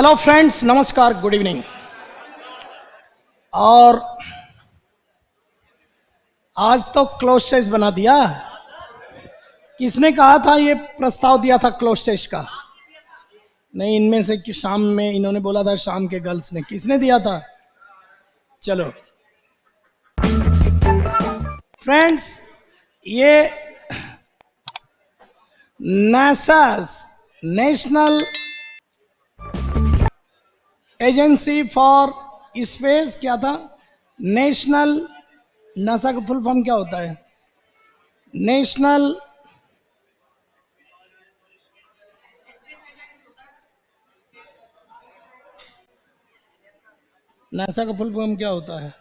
Hello friends, नमस्कार, good evening. और आज तो क्लोज टेस्ट बना दिया। किसने कहा था, ये प्रस्ताव दिया था क्लोज टेस्ट का? नहीं, इनमें से कि शाम में इन्होंने बोला था, शाम के गर्ल्स ने। किसने दिया था? चलो फ्रेंड्स, ये NASA national agency for space, क्या था? नेशनल, नासा का फुल फॉर्म क्या होता है? नेशनल नासा का फुल फॉर्म क्या होता है?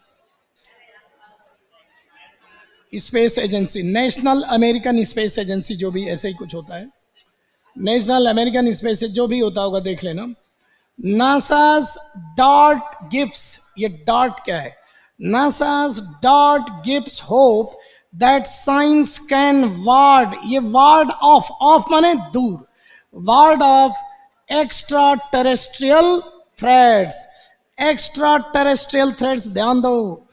Space agency, national American space agency, जो भी ऐसे ही कुछ होता है। नेशनल अमेरिकन स्पेस, जो भी होता होगा देख लेना। नासास डॉट गिव्स, ये डॉट क्या है? NASA's dot gives hope that science can ward, ये वार्ड ऑफ, ऑफ माने दूर, ward of extra terrestrial threads. Extra terrestrial threads, ध्यान दो,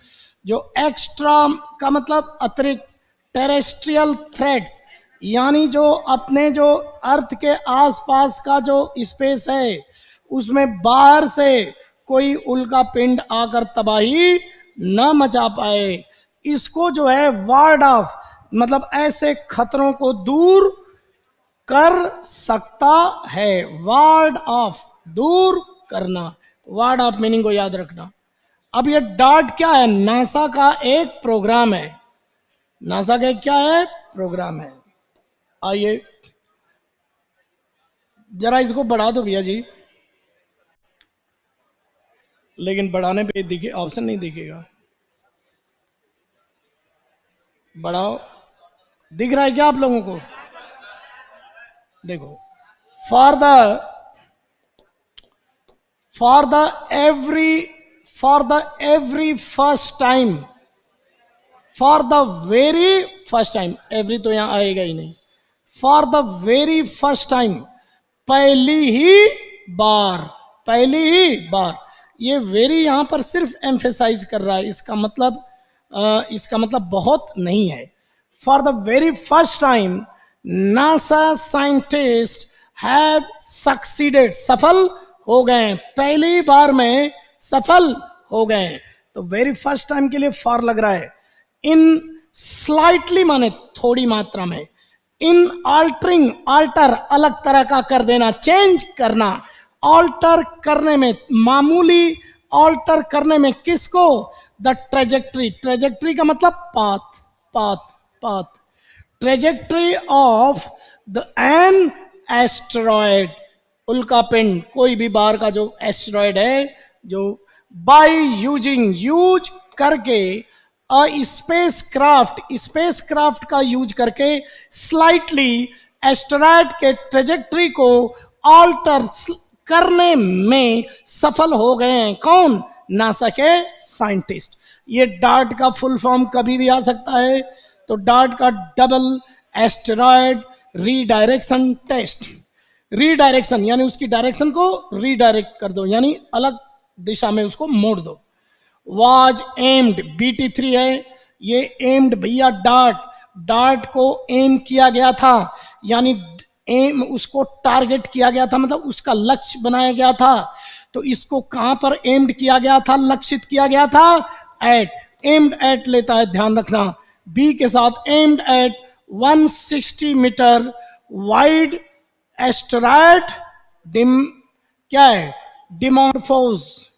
जो एक्स्ट्रा का मतलब अतिरिक्त, टेरेस्ट्रियल थ्रेड्स यानी जो अपने जो अर्थ के आसपास का जो स्पेस है, उसमें बाहर से कोई उल्का पिंड आकर तबाही न मचा पाए, इसको जो है वार्ड ऑफ, मतलब ऐसे खतरों को दूर कर सकता है। वार्ड ऑफ, दूर करना, वार्ड ऑफ मीनिंग को याद रखना। अब ये डॉट क्या है? नासा का एक प्रोग्राम है। नासा का क्या है? प्रोग्राम है। आइए जरा इसको बढ़ा दो भैया जी, लेकिन बढ़ाने पे दिखे ऑप्शन नहीं दिखेगा। बढ़ाओ, दिख रहा है क्या आप लोगों को? देखो, for the every first time, for the very first time, every तो यहां आएगा ही नहीं। For the very first time, पहली ही बार, पहली ही बार, ये वेरी यहां पर सिर्फ एम्फेसाइज कर रहा है, इसका मतलब बहुत नहीं है। For the very first time NASA scientist have succeeded, सफल हो गए, पहली बार में सफल हो गए। तो वेरी फर्स्ट टाइम के लिए फॉर लग रहा है। इन स्लाइटली माने थोड़ी मात्रा में, इन ऑल्टरिंग, ऑल्टर अलग तरह का कर देना, चेंज करना, ऑल्टर करने में, मामूली ऑल्टर करने में, किसको? द ट्रेजेक्ट्री, ट्रेजेक्ट्री का मतलब path, path, path, trajectory of the an asteroid, उल्का पिंड, कोई भी बाहर का जो एस्टेरॉयड है, जो बाय यूजिंग, यूज करके, स्पेस क्राफ्ट, स्पेस क्राफ्ट का यूज करके स्लाइटली एस्टेरॉयड के ट्रेजेक्ट्री को ऑल्टर करने में सफल हो गए हैं। कौन? नासा के साइंटिस्ट। ये डार्ट का फुल फॉर्म कभी भी आ सकता है, तो डार्ट का double asteroid redirection test. Redirection यानी उसकी डायरेक्शन को रीडायरेक्ट कर दो, यानी अलग दिशा में उसको मोड़ दो। वाज एम्ड, BT3 है ये, एम्ड भैया डार्ट, डार्ट को एम किया गया था, यानी एम, उसको टारगेट किया गया था, मतलब उसका लक्ष्य बनाया गया था। तो इसको कहां पर एम्ड किया गया था, लक्षित किया गया था? एट, एम्ड एट लेता है, ध्यान रखना, बी के साथ। Aimed at 160 metre wide asteroid, क्या है? डिमॉर्फोस,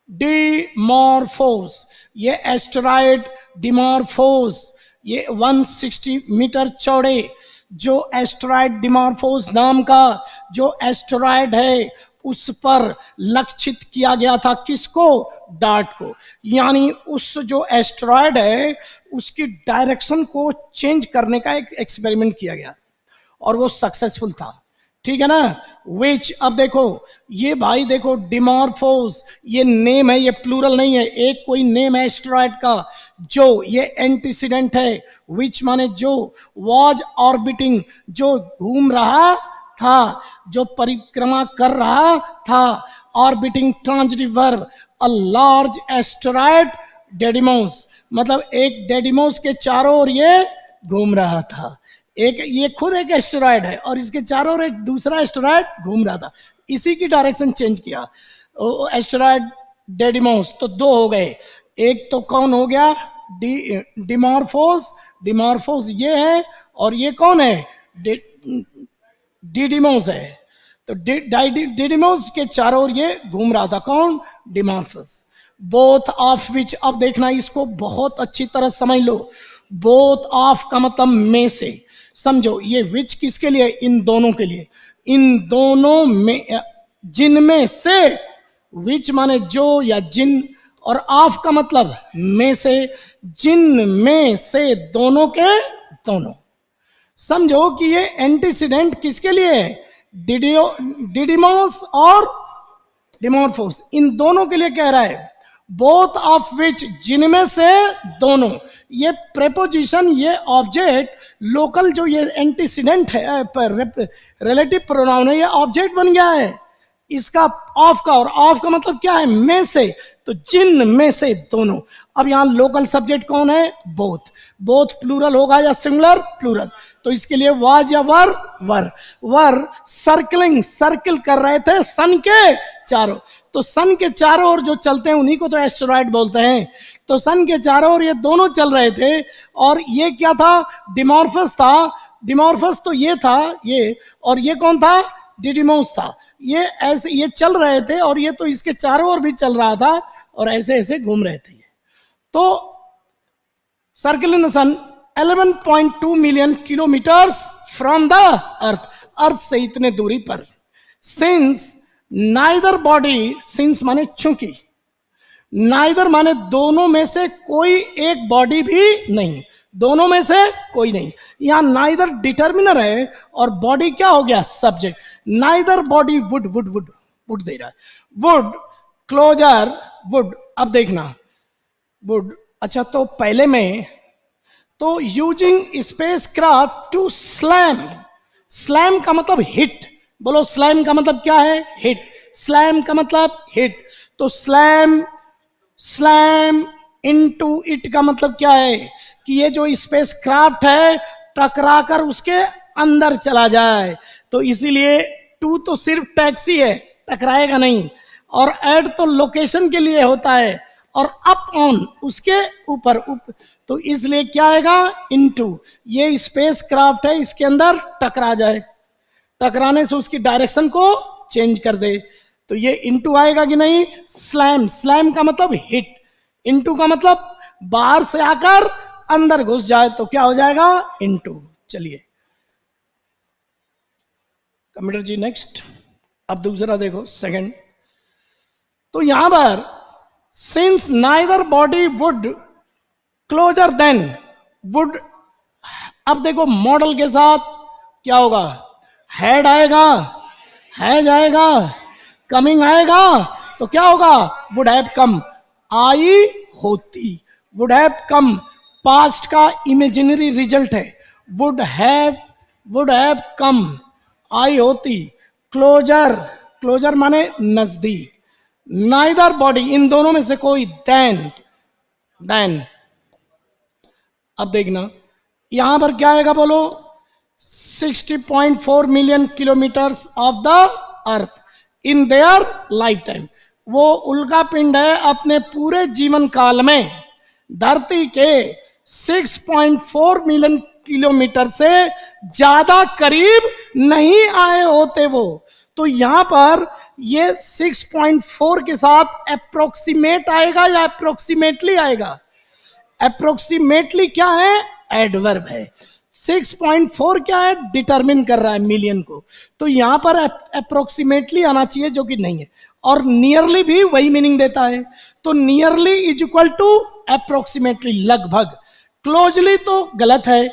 डिमॉर्फोस, ये एस्टेरॉयड डिमॉर्फोस, ये 160 मीटर चौड़े जो एस्टेरॉयड डिमॉर्फोस नाम का जो एस्टेरॉयड है, उस पर लक्षित किया गया था। किसको? डार्ट को। यानी उस जो एस्टेरॉयड है उसकी डायरेक्शन को चेंज करने का एक एक्सपेरिमेंट किया गया और वो सक्सेसफुल था, ठीक है ना? विच, अब देखो ये भाई, देखो डिमॉर्फोस, ये नेम है, ये प्लूरल नहीं है, एक कोई नेम है एस्टेरॉयड का, जो ये एंटीसीडेंट है। विच माने जो, वॉज ऑर्बिटिंग, जो घूम रहा था, जो परिक्रमा कर रहा था, orbiting transitive verb, a large asteroid Didymos, मतलब एक डेडिमोस के चारों ओर ये घूम रहा था। एक ये खुद एक एस्टेरॉयड है और इसके चारों ओर एक दूसरा एस्टेरॉयड घूम रहा था, इसी की डायरेक्शन चेंज किया एस्टेरॉयड डेडिमोस। तो दो हो गए, एक तो कौन हो गया, डिमॉर्फोस, डिमॉर्फोस ये है, और ये कौन है, डिडिमोस है। तो डिडिमोस के चारों ओर ये घूम रहा था, कौन, डिमॉर्फस। बोथ ऑफ विच, अब देखना इसको बहुत अच्छी तरह समझ लो, बोथ ऑफ का मतलब में से, समझो ये विच किसके लिए, इन दोनों के लिए, इन दोनों में, जिनमें से, विच माने जो या जिन, और ऑफ का मतलब में से, जिन में से दोनों के दोनों। समझो कि ये एंटीसीडेंट किसके लिए है, डिडिमोस और डिमॉर्फोस, इन दोनों के लिए कह रहा है। बोथ ऑफ विच, जिनमें से दोनों, ये प्रेपोजिशन, ये ऑब्जेक्ट लोकल, जो ये एंटीसीडेंट है, रिलेटिव प्रोनाउन है, ये ऑब्जेक्ट बन गया है इसका, ऑफ का, और ऑफ का मतलब क्या है, में से, तो जिन में से दोनों। अब यहां लोकल सब्जेक्ट कौन है, बोथ, बोथ प्लूरल होगा या सिंगुलर, प्लूरल, तो इसके लिए वाज या वर, वर, वर सर्कलिंग, सर्किल कर रहे थे सन के चारों, तो सन के चारों ओर जो चलते हैं उन्हीं को तो एस्टेरॉयड बोलते हैं। तो सन के चारों ओर ये दोनों चल रहे थे, और ये क्या था, डिमॉर्फस था, डिमॉर्फस तो ये था ये, और ये कौन था, डिडिमोस था। ये ऐसे ये चल रहे थे, और ये तो इसके चारों ओर भी चल रहा था, और ऐसे ऐसे घूम रहे थे। तो circle in the sun 11.2 million kilometres from the earth, earth से इतने दूरी पर। सिंस नाइदर बॉडी, सिंस माने चूंकि, नाइदर माने दोनों में से कोई एक बॉडी भी नहीं, दोनों में से कोई नहीं। यहां नाइदर डिटर्मिनर है और बॉडी क्या हो गया, subject. Neither body would, would would would they रहा है, वुड क्लोजर वुड। अब देखना वुड, अच्छा तो पहले में तो using space craft to slam, slam का मतलब हिट, बोलो स्लैम का मतलब क्या है, हिट, स्लैम का मतलब हिट। तो स्लैम, स्लैम इनटू इट का मतलब क्या है, कि ये जो स्पेस क्राफ्ट है टकरा कर उसके अंदर चला जाए। तो इसीलिए टू तो सिर्फ टैक्सी है, टकराएगा नहीं, और एड तो लोकेशन के लिए होता है, और अप ऑन उसके ऊपर तो इसलिए क्या आएगा, इनटू, ये स्पेस क्राफ्ट है, इसके अंदर टकरा जाए, टकराने से उसकी डायरेक्शन को चेंज कर दे, तो ये इनटू आएगा कि नहीं। स्लैम, स्लैम का मतलब हिट, इनटू का मतलब बाहर से आकर अंदर घुस जाए, तो क्या हो जाएगा, इनटू। चलिए कंप्यूटर जी नेक्स्ट, अब दूसरा देखो सेकंड। तो यहां पर since neither body would closure then would, अब देखो मॉडल के साथ क्या होगा, हैड आएगा, हैज आएगा, कमिंग आएगा, तो क्या होगा, वुड हैव कम, आई होती, वुड हैव कम, पास्ट का इमेजिनरी रिजल्ट है, वुड हैव कम, आई होती, क्लोजर, क्लोजर माने नजदीक, नाइदर बॉडी, इन दोनों में से कोई, देन, देन। अब देखना यहां पर क्या आएगा, बोलो 60.4 million kilometres of the earth in their life time. वो उल्का पिंड है अपने पूरे जीवन काल में धरती के 6.4 मिलियन किलोमीटर से ज्यादा करीब नहीं आए होते वो। तो यहां पर ये 6.4 के साथ अप्रोक्सीमेट आएगा या अप्रोक्सीमेटली आएगा, अप्रोक्सीमेटली क्या है, एडवर्ब है। 6.4 क्या है, डिटरमिन कर रहा है मिलियन को, तो यहां पर अप्रोक्सीमेटली आना चाहिए, जो कि नहीं है, और नियरली भी वही मीनिंग देता है। तो nearly is equal to approximately, लगभग, क्लोजली तो गलत है,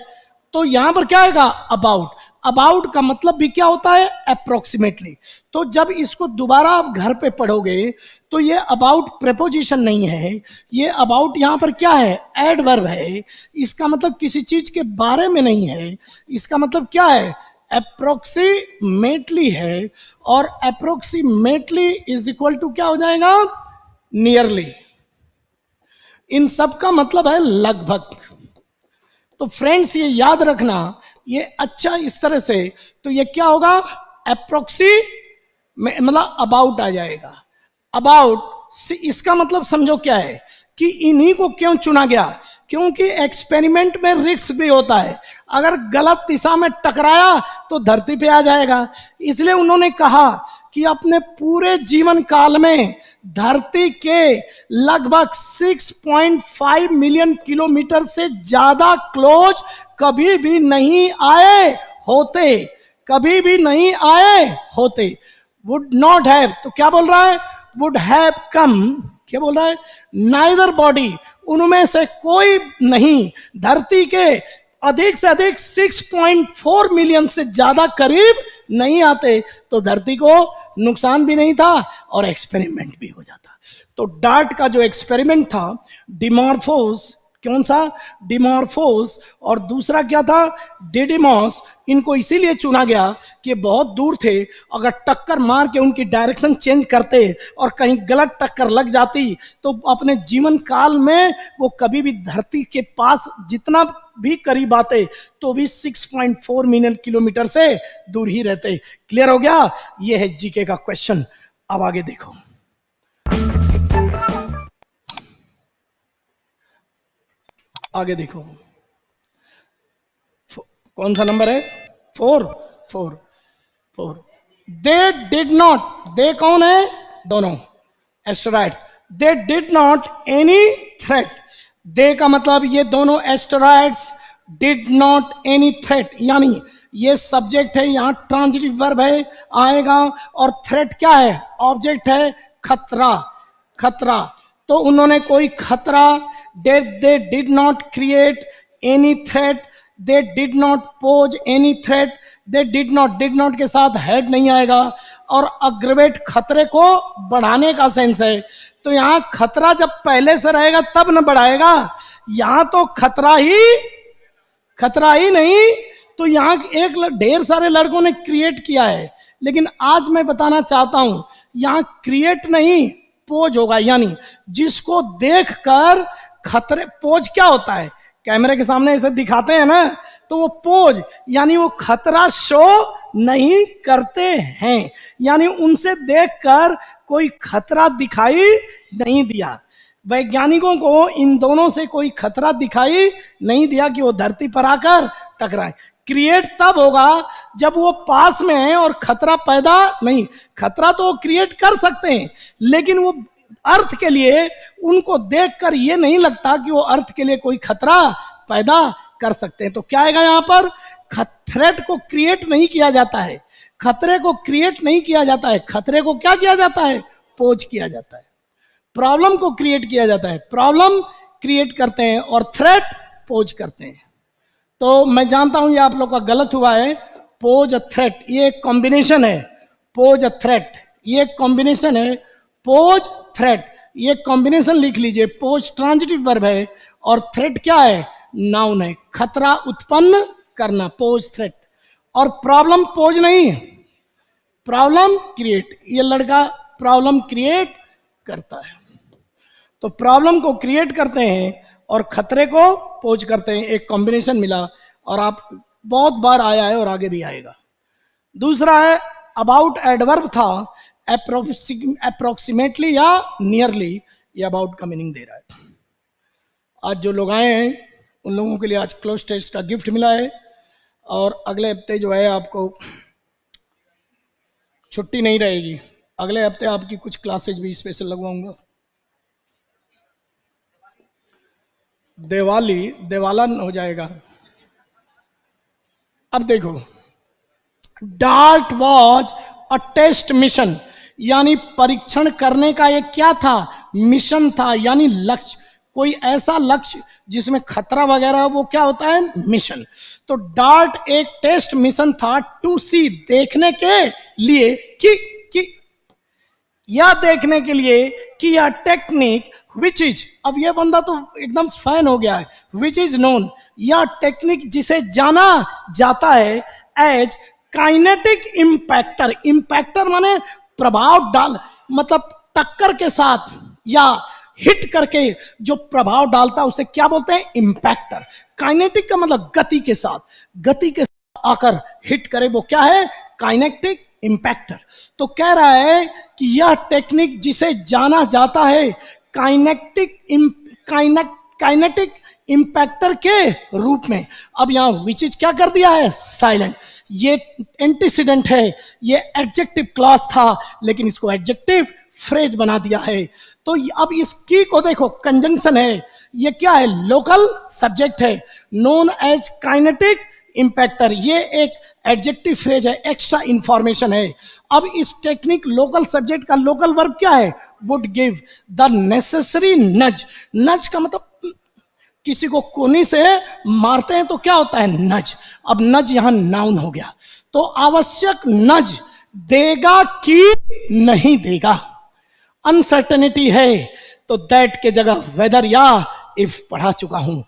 तो यहां पर क्या आएगा, अबाउट। अबाउट का मतलब भी क्या होता है, अप्रोक्सीमेटली। तो जब इसको दोबारा आप घर पे पढ़ोगे तो ये अबाउट प्रेपोजिशन नहीं है, ये अबाउट यहां पर क्या है, एडवर्ब है। इसका मतलब किसी चीज के बारे में नहीं है, इसका मतलब क्या है, अप्रोक्सीमेटली है, और अप्रोक्सीमेटली इज इक्वल टू क्या हो जाएगा, नियरली। इन सब का मतलब है लगभग। तो फ्रेंड्स ये याद रखना, ये अच्छा इस तरह से, तो ये क्या होगा, अप्रोक्सी मतलब अबाउट आ जाएगा। अबाउट, इसका मतलब समझो क्या है कि इन्हीं को क्यों चुना गया, क्योंकि एक्सपेरिमेंट में रिस्क भी होता है, अगर गलत दिशा में टकराया तो धरती पे आ जाएगा। इसलिए उन्होंने कहा कि अपने पूरे जीवन काल में धरती के लगभग 6.5 मिलियन किलोमीटर से ज्यादा क्लोज कभी भी नहीं आए होते, कभी भी नहीं आए होते। वुड नॉट हैव, तो क्या बोल रहा है, वुड हैव कम, क्या बोल रहा है, नाइदर बॉडी, उनमें से कोई नहीं धरती के अधिक से अधिक 6.4 मिलियन से ज्यादा करीब नहीं आते, तो धरती को नुकसान भी नहीं था और एक्सपेरिमेंट भी हो जाता। तो डार्ट का जो एक्सपेरिमेंट था, डिमॉर्फोस, कौन सा, डिमॉर्फोस, और दूसरा क्या था, डिडिमॉस, इनको इसीलिए चुना गया कि बहुत दूर थे, अगर टक्कर मार के उनकी डायरेक्शन चेंज करते और कहीं गलत टक्कर लग जाती तो अपने जीवन काल में वो कभी भी धरती के पास जितना भी करीब आते तो भी 6.4 मिलियन किलोमीटर से दूर ही रहते। क्लियर हो गया, ये है जीके का क्वेश्चन। अब आगे देखो, आगे देखो, कौन सा नंबर है, 4, 4, 4। दे डिड नॉट, दे कौन है, दोनों asteroids, they did not any threat, they का मतलब ये दोनों asteroids did not any threat, यानी ये सब्जेक्ट है, यहां ट्रांजिटिव वर्ब है आएगा, और थ्रेट क्या है, ऑब्जेक्ट है, खतरा, खतरा। तो उन्होंने कोई खतरा, दे did not create any threat, they did not pose any threat, they did not के साथ हेड नहीं आएगा, और अग्रवेट खतरे को बढ़ाने का सेंस है। तो यहां खतरा जब पहले से रहेगा तब न बढ़ाएगा, यहां तो खतरा ही नहीं, तो यहां एक ढेर सारे लड़कों ने क्रिएट किया है, लेकिन आज मैं बताना चाहता हूं यहां क्रिएट नहीं, पोज होगा, यानी जिसको देखकर खतरे, पोज क्या होता है, कैमरे के सामने ऐसे दिखाते हैं ना, तो वो पोज यानी वो खतरा शो नहीं करते हैं, यानी उनसे देखकर कोई खतरा दिखाई नहीं दिया। वैज्ञानिकों को इन दोनों से कोई खतरा दिखाई नहीं दिया कि वो धरती पर आकर टकराए। क्रिएट तब होगा जब वो पास में है और खतरा पैदा नहीं, खतरा तो वो क्रिएट कर सकते हैं, लेकिन वो अर्थ के लिए उनको देखकर ये नहीं लगता कि वो अर्थ के लिए कोई खतरा पैदा कर सकते हैं। तो क्या आएगा यहां पर, थ्रेट को क्रिएट नहीं किया जाता है, खतरे को क्रिएट नहीं किया जाता है, खतरे को क्या किया जाता है, पोज किया जाता है। प्रॉब्लम को क्रिएट किया जाता है, प्रॉब्लम क्रिएट करते हैं और थ्रेट पोज करते हैं। तो मैं जानता हूं ये आप लोग का गलत हुआ है, पोज अ थ्रेट, ये एक कॉम्बिनेशन है, पोज अ थ्रेट ये एक कॉम्बिनेशन है, पोज थ्रेट ये कॉम्बिनेशन लिख लीजिए। पोज ट्रांजिटिव वर्ब है और थ्रेट क्या है, नाउन है, खतरा उत्पन्न करना, पोज थ्रेट। और प्रॉब्लम पोज नहीं, प्रॉब्लम क्रिएट, ये लड़का प्रॉब्लम क्रिएट करता है। तो प्रॉब्लम को क्रिएट करते हैं और खतरे को पोज करते हैं, एक कॉम्बिनेशन मिला, और आप बहुत बार आया है और आगे भी आएगा। दूसरा है अबाउट, एडवर्ब था, अप्रोक्सीमेटली या नियरली, ये अबाउट का मीनिंग दे रहा है। आज जो लोग आए हैं उन लोगों के लिए आज क्लोज टेस्ट का गिफ्ट मिला है, और अगले हफ्ते जो है आपको छुट्टी नहीं रहेगी, अगले हफ्ते आपकी कुछ क्लासेज भी स्पेशल लगवाऊंगा। देवालन हो जाएगा। अब देखो, DART was a test mission, यानी परीक्षण करने का एक क्या था, मिशन था, यानी लक्ष्य, कोई ऐसा लक्ष्य जिसमें खतरा वगैरह, वो क्या होता है, मिशन। तो डार्ट एक टेस्ट मिशन था, टू सी देखने के लिए कि यह देखने के लिए कि यह टेक्निक विच इज, अब यह बंदा तो एकदम फैन हो गया है, विच इज नोन, यह टेक्निक जिसे जाना जाता है एज काइनेटिक इम्पैक्टर, इम्पैक्टर माने प्रभाव डाल, मतलब टक्कर के साथ या हिट करके जो प्रभाव डालता है उसे क्या बोलते हैं? इम्पैक्टर। काइनेटिक का मतलब गति के साथ, गति के साथ आकर हिट करे वो क्या है? काइनेटिक इम्पैक्टर। तो कह रहा है कि यह टेक्निक जिसे जाना जाता है काइनेटिक इंपैक्टर के रूप में। अब यहां विच क्या कर दिया है? साइलेंट। ये एंटीसीडेंट है, ये एडजेक्टिव क्लॉज था, लेकिन इसको एडजेक्टिव फ्रेज बना दिया है। तो अब इस की को देखो, कंजंक्शन है, ये क्या है? लोकल सब्जेक्ट है, नोन एज काइनेटिक इंपैक्टर। ये एक एडजेक्टिव फ्रेज है, एक्स्ट्रा इंफॉर्मेशन है। अब इस टेक्निक लोकल सब्जेक्ट का लोकल वर्ब क्या है? वुड गिव द नेसेसरी नज। नज का मतलब किसी को कोनी से मारते हैं तो क्या होता है? नज। अब नज यहां नाउन हो गया, तो आवश्यक नज देगा कि नहीं देगा। अनसर्टेनिटी है तो दैट के जगह वेदर या इफ पढ़ा चुका हूं।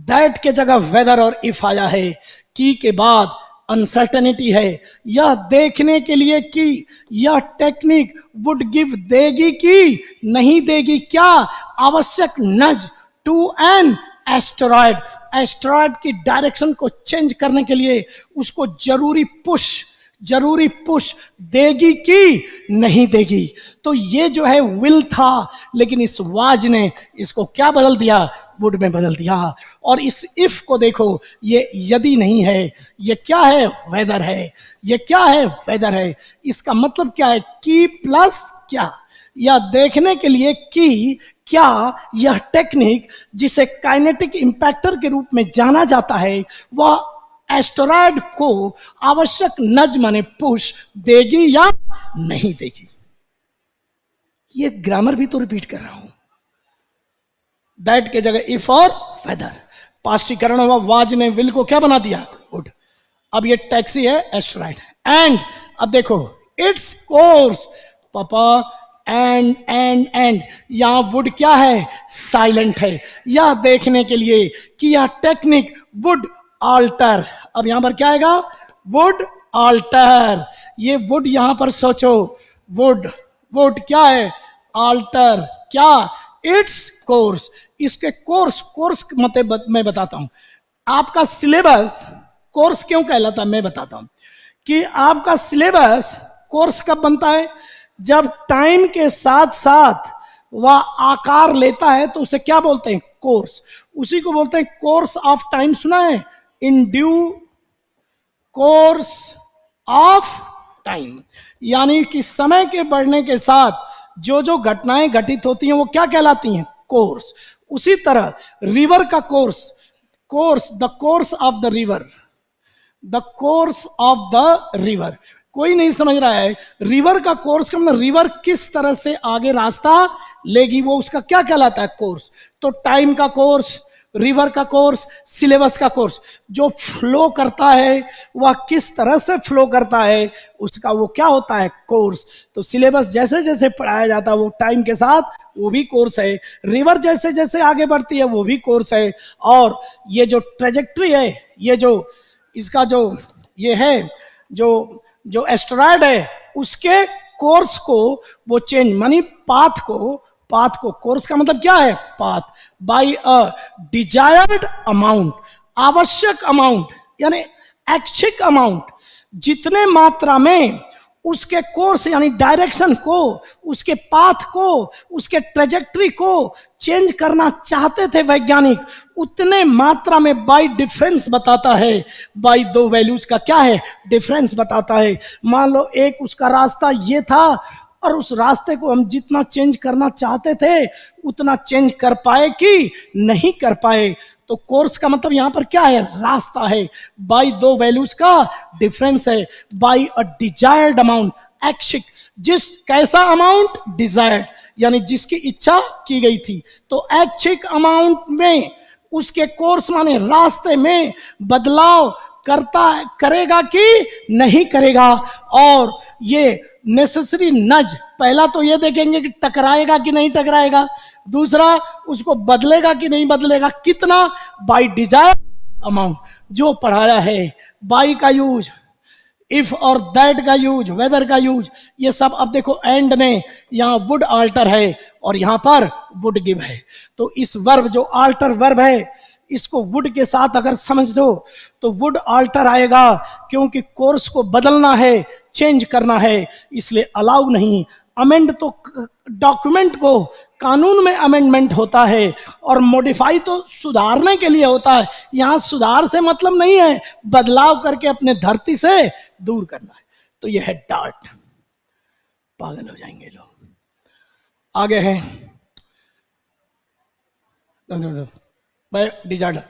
दैट के जगह वेदर और इफ आया है, की के बाद अनसर्टेनिटी है। यह देखने के लिए कि यह टेक्निक वुड गिव देगी कि नहीं देगी क्या? आवश्यक नज टू एन एस्टेरॉयड। एस्टेरॉयड की डायरेक्शन को चेंज करने के लिए उसको जरूरी पुश देगी कि नहीं देगी। तो ये जो है विल था, लेकिन इस वाज ने इसको क्या बदल दिया? वुड में बदल दिया। और इस इफ को देखो, ये यदि नहीं है, ये क्या है? वेदर है। ये क्या है? वेदर है। इसका मतलब क्या है? की प्लस क्या, या देखने के लिए कि क्या यह टेक्निक जिसे काइनेटिक इंपैक्टर के रूप में जाना जाता है वह एस्टेरॉयड को आवश्यक नज माने पुश देगी या नहीं देगी। ये ग्रामर भी तो रिपीट कर रहा हूं। दैट के जगह इफ और वेदर, पास्टीकरण हुआ, वाज ने विल को क्या बना दिया? वुड। अब ये टैक्सी है, एस्टेरॉयड। एंड अब देखो, इट्स कोर्स पापा, एंड यहां वुड क्या है? साइलेंट है। यह देखने के लिए कि यह टेक्निक वुड आल्टर। अब यहां पर क्या आएगा? Would alter. ये वुड यहां पर सोचो, वुड क्या है? आल्टर क्या? Its course. इसके कोर्स मतलब मैं बताता हूं। आपका सिलेबस कोर्स क्यों कहलाता है मैं बताता हूं। कि आपका सिलेबस कोर्स कब बनता है? जब टाइम के साथ साथ वह आकार लेता है तो उसे क्या बोलते हैं? कोर्स। उसी को बोलते हैं कोर्स ऑफ टाइम। सुना है? In due course of time, यानी कि समय के बढ़ने के साथ जो जो घटनाएं घटित होती हैं वो क्या कहलाती हैं? कोर्स। उसी तरह रिवर का course the course of the river, the course of the river. कोई नहीं समझ रहा है रिवर का कोर्स का मतलब रिवर किस तरह से आगे रास्ता लेगी, वो उसका क्या कहलाता है? कोर्स। तो टाइम का कोर्स, रिवर का कोर्स, सिलेबस का कोर्स। जो फ्लो करता है वह किस तरह से फ्लो करता है उसका वो क्या होता है? कोर्स। तो सिलेबस जैसे जैसे पढ़ाया जाता है वो टाइम के साथ वो भी कोर्स है। रिवर जैसे जैसे आगे बढ़ती है वो भी कोर्स है। और ये जो ट्रेजेक्ट्री है, ये जो इसका जो ये है जो एस्टेरॉयड है उसके कोर्स को वो चेंज मानी पाथ को कोर्स का मतलब क्या है? Path. By a desired amount, आवश्यक अमाउंट यानी ऐच्छिक अमाउंट, जितने मात्रा में उसके कोर्स यानी डायरेक्शन को, उसके पाथ को, उसके ट्रेजेक्ट्री को चेंज करना चाहते थे वैज्ञानिक, उतने मात्रा में बाय डिफरेंस बताता है। बाय दो वैल्यूज का क्या है? डिफरेंस बताता है। मान लो एक उसका रास्ता ये था और उस रास्ते को हम जितना चेंज करना चाहते थे उतना चेंज कर पाए कि नहीं कर पाए। तो कोर्स का मतलब यहां पर क्या है? रास्ता है। बाई दो वैल्यूज का डिफरेंस है। बाई अ डिजायर्ड अमाउंट, ऐच्छिक, जिस कैसा अमाउंट? डिजायर्ड, यानी जिसकी इच्छा की गई थी। तो ऐच्छिक अमाउंट में उसके कोर्स माने रास्ते में बदलाव करेगा कि नहीं करेगा। और ये नेसेसरी नज, पहला तो ये देखेंगे कि टकराएगा कि नहीं टकराएगा, दूसरा उसको बदलेगा कि नहीं बदलेगा, कितना? By desire amount. जो पढ़ाया है बाई का यूज इफ और दैट का यूज, वेदर का यूज, ये सब। अब देखो एंड में यहाँ वुड आल्टर है और यहां पर वुड गिव है। तो इस वर्ब जो आल्टर वर्ब है, इसको वुड के साथ अगर समझ दो तो वुड आल्टर आएगा, क्योंकि कोर्स को बदलना है, चेंज करना है, इसलिए अलाउ नहीं। अमेंड तो डॉक्यूमेंट को, कानून में अमेंडमेंट होता है, और मॉडिफाई तो सुधारने के लिए होता है। यहां सुधार से मतलब नहीं है, बदलाव करके अपने धरती से दूर करना है। तो यह है डार्ट। पागल हो जाएंगे लोग। आगे है डिजार्डर।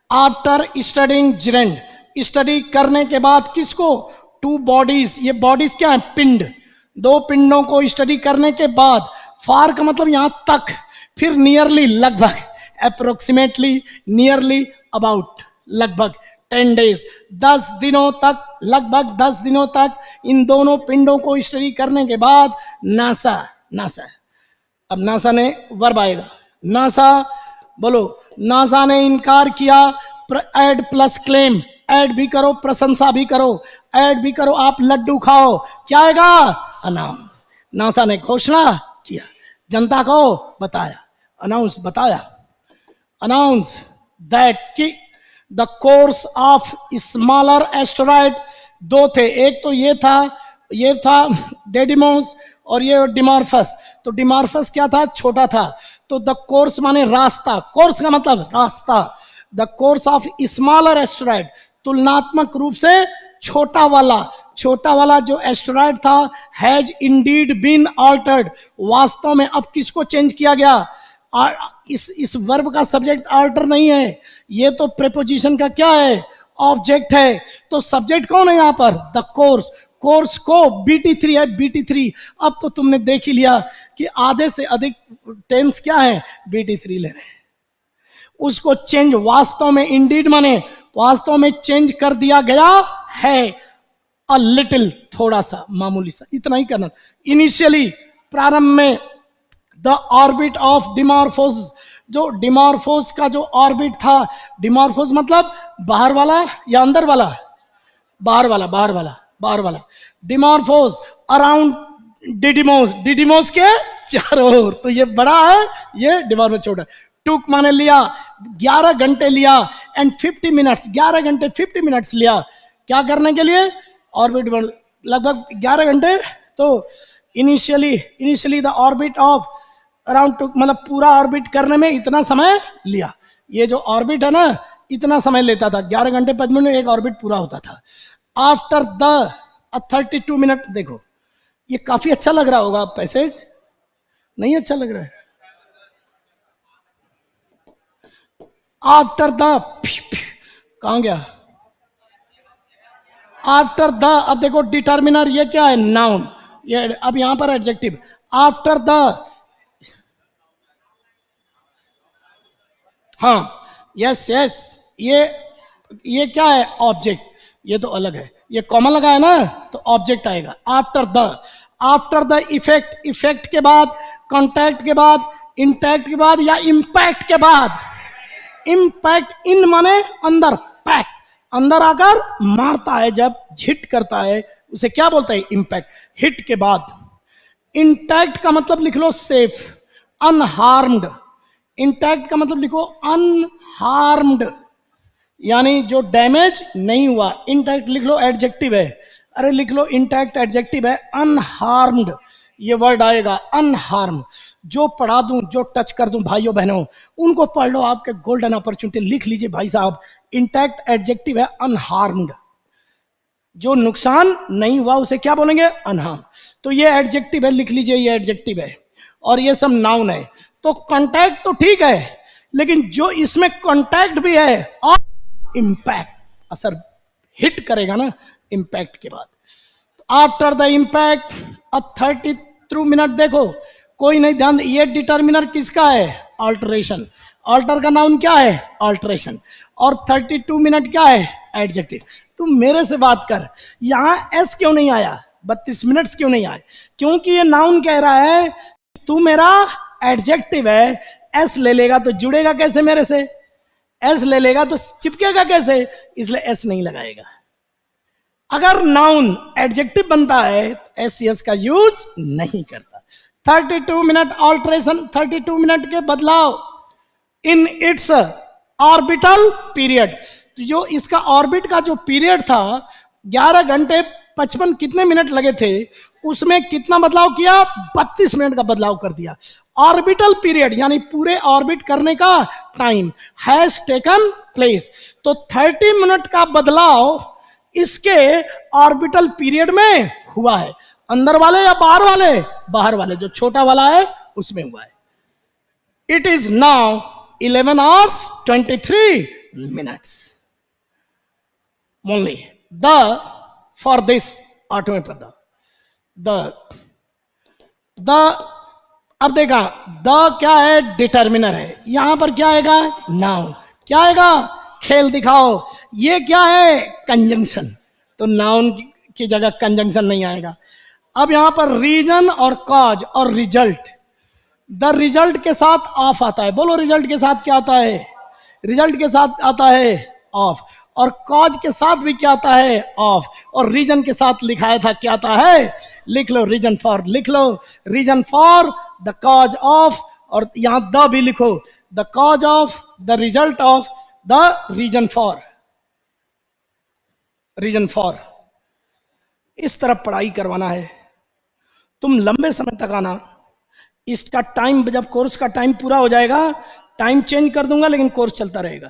आफ्टर स्टडिंग जिरेंड, स्टडी करने के बाद किसको? Two bodies. ये बॉडीज क्या है? पिंड। दो पिंडों को स्टडी करने के बाद, फार का मतलब यहां तक, फिर नियरली लगभग, अप्रोक्सीमेटली, नियरली, अबाउट, लगभग 10 डेज, 10 दिनों तक, लगभग 10 दिनों तक इन दोनों पिंडों को स्टडी करने के बाद नासा, नासा, अब नासा ने वर्ब आएगा, नासा, बोलो, नासा ने इनकार किया। ऐड प्लस क्लेम, ऐड भी करो, प्रशंसा भी करो, ऐड भी करो, आप लड्डू खाओ, क्या आएगा? अनाउंस। नासा ने घोषणा किया, जनता को बताया, अनाउंस, बताया, अनाउंस दैट कि the course of smaller asteroid, दो थे, एक तो ये था डेडिमोस, और ये डिमॉर्फस। तो डिमॉर्फस क्या था? छोटा था। तो द कोर्स माने रास्ता, कोर्स का मतलब रास्ता। The course of smaller asteroid, तुलनात्मक रूप से छोटा वाला जो एस्टेरॉयड था, हैज इंडीड बीन ऑल्टर्ड, वास्तव में अब किसको चेंज किया गया? इस वर्ब का सब्जेक्ट ऑल्टर नहीं है, ये तो प्रीपोजिशन का क्या है? ऑब्जेक्ट है। तो सब्जेक्ट कौन है यहां पर? The course. कोर्स को BT3 है, BT3। अब तो तुमने देख ही लिया कि आधे से अधिक टेंस क्या है? BT3 ले रहे हैं। उसको चेंज, वास्तव में, इंडीड माने वास्तव में चेंज कर दिया गया है। अ लिटिल, थोड़ा सा, मामूली सा, इतना ही करना। इनिशियली, प्रारंभ में, द ऑर्बिट ऑफ डिमॉर्फोस, जो डिमॉर्फोस का जो ऑर्बिट था, डिमॉर्फोस मतलब बाहर वाला या अंदर वाला? बाहर वाला, बाहर वाला, बाहर वाला। डिमॉर्फोस अराउंड डिडिमोस, डिडिमोस के चारों ओर। तो ये बड़ा है, ये डिमॉर्फोस छोटा। टुक माने लिया, 11 घंटे लिया, एंड 50 मिनट्स, 11 घंटे 50 मिनट्स लिया, क्या करने के लिए? ऑर्बिट, लगभग 11 घंटे। तो initially the orbit of around took, मतलब पूरा ऑर्बिट करने में इतना समय लिया। ये जो ऑर्बिट है ना, इतना समय लेता था, 11 घंटे 5 मिनट में एक ऑर्बिट पूरा होता था। आफ्टर द 32 मिनट, देखो ये काफी अच्छा लग रहा होगा पैसेज, नहीं अच्छा लग रहा है? आफ्टर द, कहां गया? आफ्टर द, अब देखो डिटर्मिनर, ये क्या है? नाउन। ये अब यहां पर एडजेक्टिव। आफ्टर द, हाँ, यस यस, ये क्या है? ऑब्जेक्ट। ये तो अलग है, ये कॉमन लगा है ना, तो ऑब्जेक्ट आएगा। आफ्टर द इफेक्ट, इफेक्ट के बाद, कॉन्टैक्ट के बाद, इंटैक्ट के बाद, या इंपैक्ट के बाद। इंपैक्ट, इन माने अंदर, पैक, अंदर आकर मारता है, जब हिट करता है उसे क्या बोलते हैं? इंपैक्ट। हिट के बाद। इंटैक्ट का मतलब लिख लो सेफ, अनहार्म्ड। इंटैक्ट का मतलब लिखो अनहार्म्ड, यानी जो डैमेज नहीं हुआ। इंटैक्ट लिख लो, एडजेक्टिव है, अरे लिख लो इंटैक्ट, एडजेक्टिव है। अनहार्म्ड, ये वर्ड आएगा, अनहार्म। जो पढ़ा दूं, जो टच कर दूं भाइयों बहनों, उनको पढ़ लो, आपके गोल्डन अपॉर्चुनिटी। लिख लीजिए भाई साहब, इंटैक्ट एडजेक्टिव है, अनहार्म्ड। जो नुकसान नहीं हुआ उसे क्या बोलेंगे? अनहार्म। तो ये एडजेक्टिव है, लिख लीजिए, ये एडजेक्टिव है, और ये सब नाउन है। तो कॉन्टैक्ट तो ठीक है, लेकिन जो इसमें कॉन्टैक्ट भी है और इंपैक्ट, असर, हिट करेगा ना इंपैक्ट के बाद। आफ्टर द इंपैक्ट, 32 मिनट, देखो कोई नहीं ध्यान, ये डिटर्मिनर किसका है? अल्टरेशन। अल्टर का नाउन क्या है? अल्टरेशन। और 32 मिनट क्या है? एडजेक्टिव। तू मेरे से बात कर, यहां एस क्यों नहीं आया? 32 मिनट्स क्यों नहीं आए? क्योंकि ये नाउन कह रहा है तू मेरा एडजेक्टिव है, एस ले लेगा तो जुड़ेगा कैसे मेरे से? एस ले लेगा तो चिपकेगा कैसे? इसलिए एस नहीं लगाएगा। अगर नाउन एडजेक्टिव बनता है एस सी एस का यूज नहीं करता। 32 मिनट ऑल्ट्रेशन, 32 मिनट के बदलाव इन इट्स ऑर्बिटल पीरियड। जो इसका ऑर्बिट का जो पीरियड था 11 घंटे 55 कितने मिनट लगे थे, उसमें कितना बदलाव किया, 32 मिनट का बदलाव कर दिया। ऑर्बिटल पीरियड यानी पूरे ऑर्बिट करने का टाइम हैज टेकन प्लेस। तो 30 मिनट का बदलाव इसके ऑर्बिटल पीरियड में हुआ है। अंदर वाले या बाहर वाले? बाहर वाले, जो छोटा वाला है उसमें हुआ है। It is now 11 hours 23 minutes only. The for this auto में पढ़ा द अब देखा द क्या है, डिटर्मिनर है। यहां पर क्या आएगा, नाउन। क्या आएगा, खेल दिखाओ। ये क्या है, कंजंक्शन। तो नाउन की जगह कंजंक्शन नहीं आएगा। अब यहां पर रीजन और कॉज और रिजल्ट। द रिजल्ट के साथ ऑफ आता है। बोलो रिजल्ट के साथ क्या आता है, रिजल्ट के साथ आता है ऑफ। और कॉज के साथ भी क्या आता है, ऑफ। और रीजन के साथ लिखाया था क्या आता है, लिख लो रीजन फॉर, लिख लो reason for the cause of. और यहां द भी लिखो, the cause of, the result of, the reason for, reason for. इस तरह पढ़ाई करवाना है। तुम लंबे समय तक आना। इसका टाइम, जब कोर्स का टाइम पूरा हो जाएगा टाइम चेंज कर दूंगा, लेकिन कोर्स चलता रहेगा।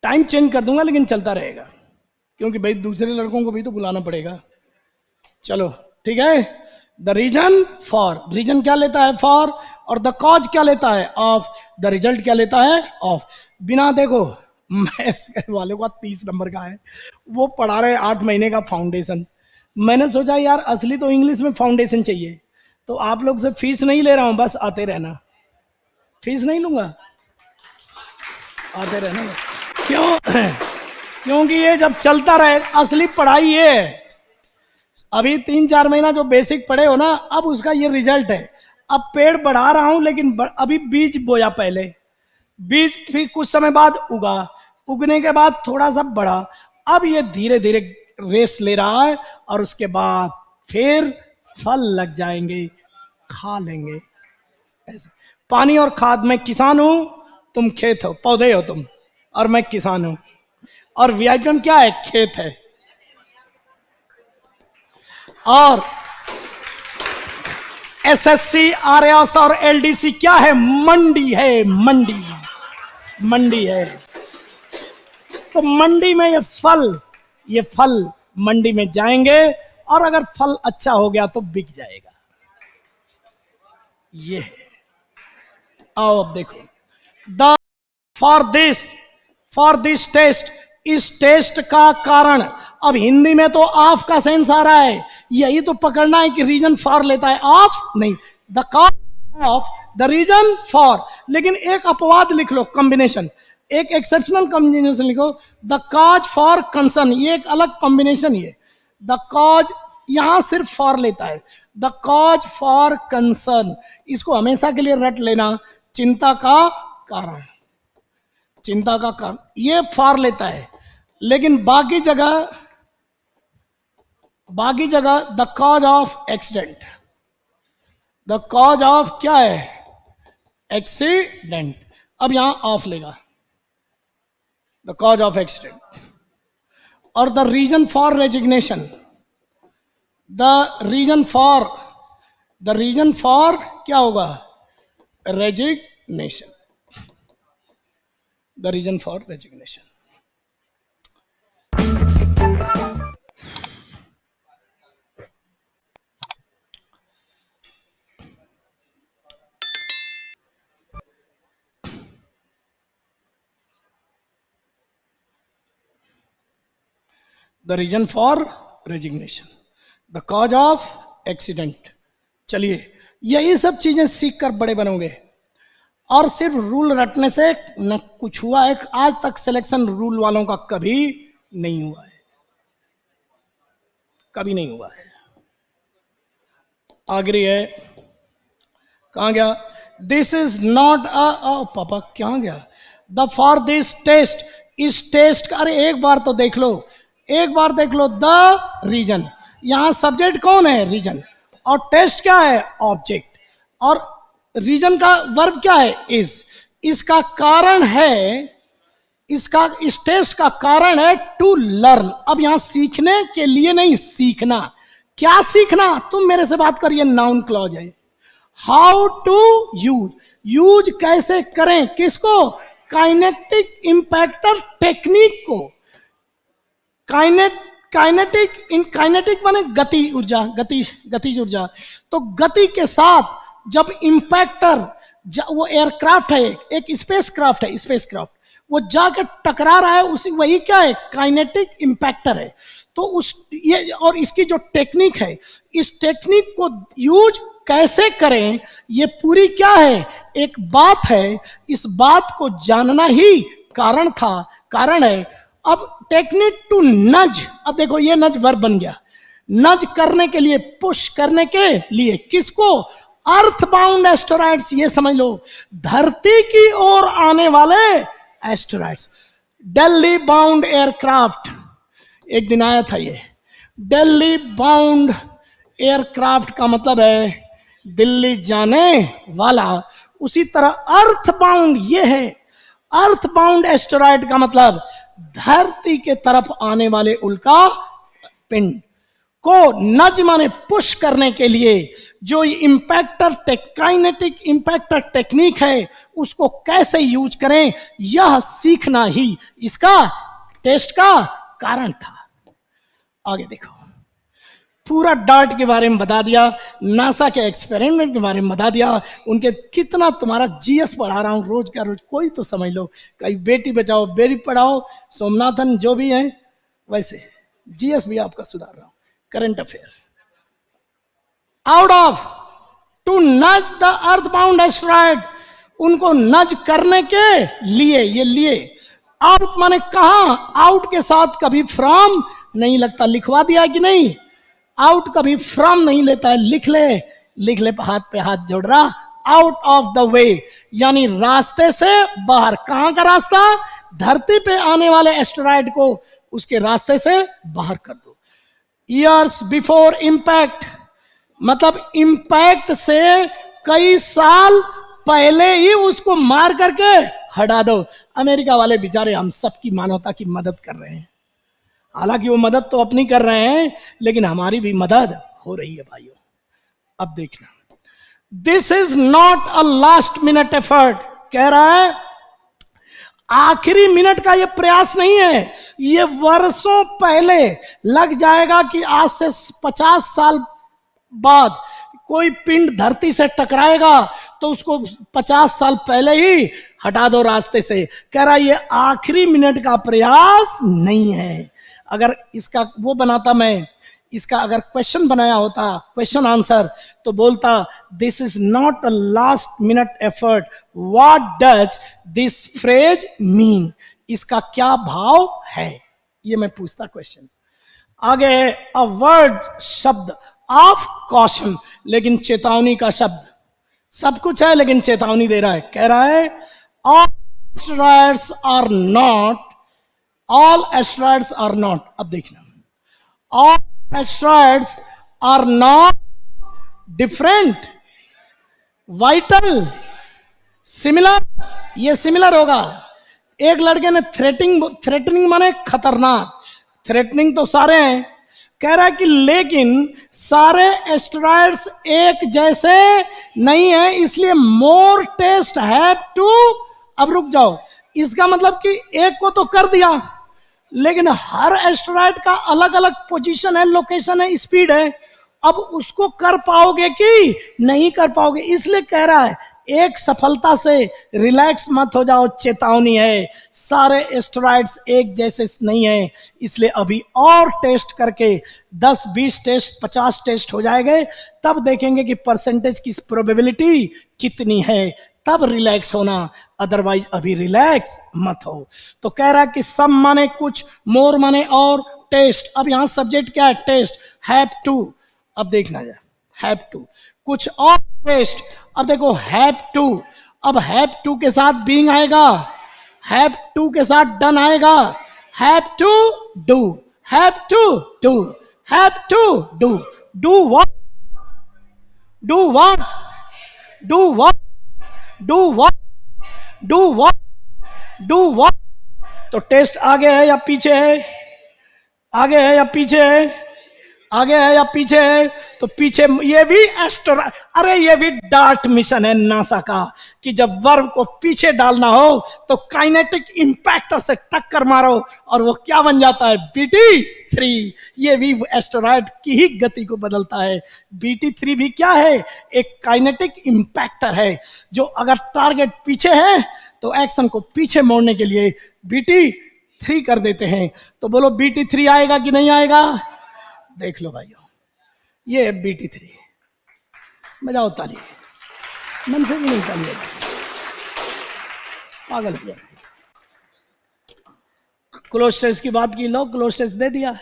टाइम चेंज कर दूंगा लेकिन चलता रहेगा, क्योंकि भाई दूसरे लड़कों को भी तो बुलाना पड़ेगा। चलो ठीक है। द रीजन फॉर, रीजन क्या लेता है, फॉर। और द कॉज क्या लेता है, ऑफ। द रिजल्ट क्या लेता है, ऑफ। बिना देखो मैथ्स वाले का 30 नंबर का है, वो पढ़ा रहे 8 महीने का फाउंडेशन। मैंने सोचा यार असली तो इंग्लिश में फाउंडेशन चाहिए, तो आप लोग से फीस नहीं ले रहा हूं, बस आते रहना। फीस नहीं लूंगा, आते रहना। क्यों क्योंकि ये जब चलता रहे, असली पढ़ाई ये है। अभी 3-4 महीना जो बेसिक पढ़े हो ना, अब उसका ये रिजल्ट है। अब पेड़ बढ़ा रहा हूं, लेकिन अभी बीज बोया पहले, बीज फिर कुछ समय बाद उगा, उगने के बाद थोड़ा सा बढ़ा, अब ये धीरे धीरे रेस ले रहा है, और उसके बाद फिर फल लग जाएंगे, खा लेंगे। ऐसे पानी और खाद, मैं किसान हूं, तुम खेत हो, पौधे हो तुम, और मैं किसान हूं। और वीआईपीएम क्या है, खेत है। और एसएससी, आरएस और एलडीसी क्या है, मंडी है, मंडी, मंडी है। तो मंडी में ये फल मंडी में जाएंगे, और अगर फल अच्छा हो गया तो बिक जाएगा। ये है। आओ अब देखो, द फॉर दिस टेस्ट, इस टेस्ट का कारण। अब हिंदी में तो ऑफ का सेंस आ रहा है, यही तो पकड़ना है कि रीजन फॉर लेता है, ऑफ नहीं। The cause of, the reason for. लेकिन एक अपवाद लिख लो, कॉम्बिनेशन, एक एक्सेप्शनल कॉम्बिनेशन लिखो, द कॉज फॉर कंसर्न। ये एक अलग कॉम्बिनेशन, ये द कॉज यहां सिर्फ फॉर लेता है, द कॉज फॉर कंसर्न। इसको हमेशा के लिए रट लेना, चिंता का कारण, चिंता का कारण, ये फॉर लेता है। लेकिन बाकी जगह the cause of accident, the cause of क्या है, एक्सीडेंट। अब यहां ऑफ लेगा, द कॉज ऑफ एक्सीडेंट। और the reason for resignation, the reason for क्या होगा, resignation, the reason for resignation. The reason for resignation, the cause of accident. चलिए यही सब चीजें सीख कर बड़े बनोगे। और सिर्फ रूल रटने से न कुछ हुआ है, आज तक सिलेक्शन रूल वालों का कभी नहीं हुआ है, कभी नहीं हुआ है। आगरी है, कहां गया, दिस इज नॉट पापा कहां गया, द फॉर दिस टेस्ट, इस टेस्ट का, अरे एक बार तो देख लो, एक बार देख लो द रीजन, यहां सब्जेक्ट कौन है? रीजन, और टेस्ट क्या है? ऑब्जेक्ट, और रीजन का वर्ब क्या है? इज। इसका कारण है, इसका इस टेस्ट का कारण है टू लर्न। अब यहां सीखने के लिए नहीं, सीखना। क्या सीखना? तुम मेरे से बात करिए, नाउन क्लॉज है। हाउ टू यूज, यूज कैसे करें, किसको? काइनेटिक इंपैक्टर टेक्निक को। काइनेटिक माने गति ऊर्जा, गतिज ऊर्जा। तो गति के साथ जब इंपैक्टर, वो एयरक्राफ्ट है, एक स्पेस क्राफ्ट है, स्पेस क्राफ्ट, वो जाकर टकरा रहा है, उसी वही क्या है? काइनेटिक इंपैक्टर है। तो उस ये और इसकी जो टेक्निक है, इस टेक्निक को यूज कैसे करें, ये पूरी क्या है? एक बात है। इस बात को जानना ही कारण है। अब टेक्निक टू नज, अब देखो ये नज वर्ब बन गया। नज करने के लिए, पुश करने के लिए, किसको? अर्थ बाउंड एस्टेरॉइड्स, ये समझ लो, धरती की ओर आने वाले एस्टेरॉइड्स। दिल्ली बाउंड एयरक्राफ्ट, एक दिन आया था ये। दिल्ली बाउंड एयरक्राफ्ट का मतलब है दिल्ली जाने वाला। उसी तरह अर्थ बाउंड ये है, अर्थ बाउंड एस्टेरॉइड का मतलब धरती के तरफ आने वाले उल्का पिंड को नज माने पुश करने के लिए जो काइनेटिक इंपैक्टर टेक्निक है, उसको कैसे यूज करें, यह सीखना ही इसका टेस्ट का कारण था। आगे देखो, पूरा डार्ट के बारे में बता दिया, नासा के एक्सपेरिमेंट के बारे में बता दिया, उनके कितना तुम्हारा जीएस पढ़ा रहा हूं रोज का रोज, कोई तो समझ लो। कहीं बेटी बचाओ बेटी पढ़ाओ, सोमनाथन जो भी है, वैसे जीएस भी आपका सुधार रहा हूं। Current affair, out of to nudge the earth bound asteroid, उनको नज करने के लिए, ये लिए आउट माने कहां? आउट के साथ कभी फ्रॉम नहीं लगता, लिखवा दिया कि नहीं? आउट कभी फ्रॉम नहीं लेता है, लिख ले हाथ पे हाथ जोड़ रहा। आउट ऑफ द वे यानी रास्ते से बाहर। कहां का रास्ता? धरती पे आने वाले एस्टेरॉइड को उसके रास्ते से बाहर कर दो। ईयर्स बिफोर इंपैक्ट मतलब इंपैक्ट से कई साल पहले ही उसको मार करके हटा दो। अमेरिका वाले बेचारे हम सबकी मानवता की मदद कर रहे हैं, हालांकि वो मदद तो अपनी कर रहे हैं, लेकिन हमारी भी मदद हो रही है भाइयों। अब देखना, this is not a last minute effort, कह रहा है आखिरी मिनट का ये प्रयास नहीं है, ये वर्षों पहले लग जाएगा कि आज से 50 साल बाद कोई पिंड धरती से टकराएगा तो उसको 50 साल पहले ही हटा दो रास्ते से। कह रहा ये आखिरी मिनट का प्रयास नहीं है। अगर इसका वो बनाता, मैं इसका अगर क्वेश्चन बनाया होता, क्वेश्चन आंसर, तो बोलता this is not a last minute effort, what does this phrase mean, इसका क्या भाव है, ये मैं पूछता क्वेश्चन। आगे अ वर्ड शब्द ऑफ कॉशन, लेकिन चेतावनी का शब्द, सब कुछ है लेकिन चेतावनी दे रहा है। कह रहा है all asteroids are not, all asteroids are not, अब देखना, all asteroids are not different, vital, similar, ये सिमिलर होगा। एक लड़के ने थ्रेटनिंग माने खतरनाक, थ्रेटनिंग तो सारे हैं, कह रहा है कि लेकिन सारे एस्टेरॉइड्स एक जैसे नहीं है, इसलिए मोर टेस्ट हैव टू, अब रुक जाओ, इसका मतलब कि एक को तो कर दिया, लेकिन हर एस्टेरॉइड का अलग अलग पोजीशन है, लोकेशन है, स्पीड है, अब उसको कर पाओगे कि नहीं कर पाओगे, इसलिए कह रहा है एक सफलता से रिलैक्स मत हो जाओ, चेतावनी है, सारे एस्टेरॉइड्स एक जैसे नहीं है, इसलिए अभी और टेस्ट करके 10 20 टेस्ट 50 टेस्ट हो जाएंगे, तब देखेंगे कि परसेंटेज की प्रोबेबिलिटी कितनी है, तब रिलैक्स होना, अदरवाइज अभी रिलैक्स मत हो। तो कह रहा है कि सम माने कुछ, मोर माने और, टेस्ट, अब यहां सब्जेक्ट क्या है? टेस्ट, हैव टू, अब देखना जाए, हैव टू, कुछ और टेस्ट, अब देखो हैव टू, अब हैव टू के साथ बीइंग आएगा, हैव टू के साथ डन आएगा, have to do, have to do, have to do what, do what, do what, do what, do what, do what। तो टेस्ट आगे है या पीछे है, आगे है या पीछे है, आगे है या पीछे है, तो पीछे। ये भी एस्ट्रो, अरे ये भी डार्ट मिशन है नासा का, कि जब वर्ब को पीछे डालना हो तो काइनेटिक इंपैक्टर से टक्कर मारो और वो क्या बन जाता है, BT3। ये भी एस्ट्रोनॉट की ही गति को बदलता है। BT3 भी क्या है, एक काइनेटिक इंपैक्टर है, जो अगर टारगेट पीछे है तो एक्शन को पीछे मोड़ने के लिए BT3 कर देते हैं। तो बोलो BT3 आएगा कि नहीं आएगा, देख लो भाइयों, ये है BT3। बजाओ ताली, मन से भी नहीं ताली बजाओ, पागल हो गया। क्लोज की बात की, लो क्लोज दे दिया।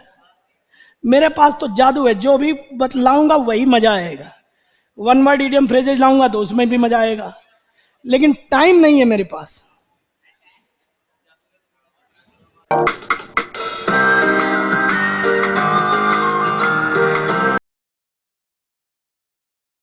मेरे पास तो जादू है, जो भी बतलाऊंगा वही मजा आएगा। वन वर्ड इडियम फ्रेजेज लाऊंगा तो उसमें भी मजा आएगा, लेकिन टाइम नहीं है मेरे पास।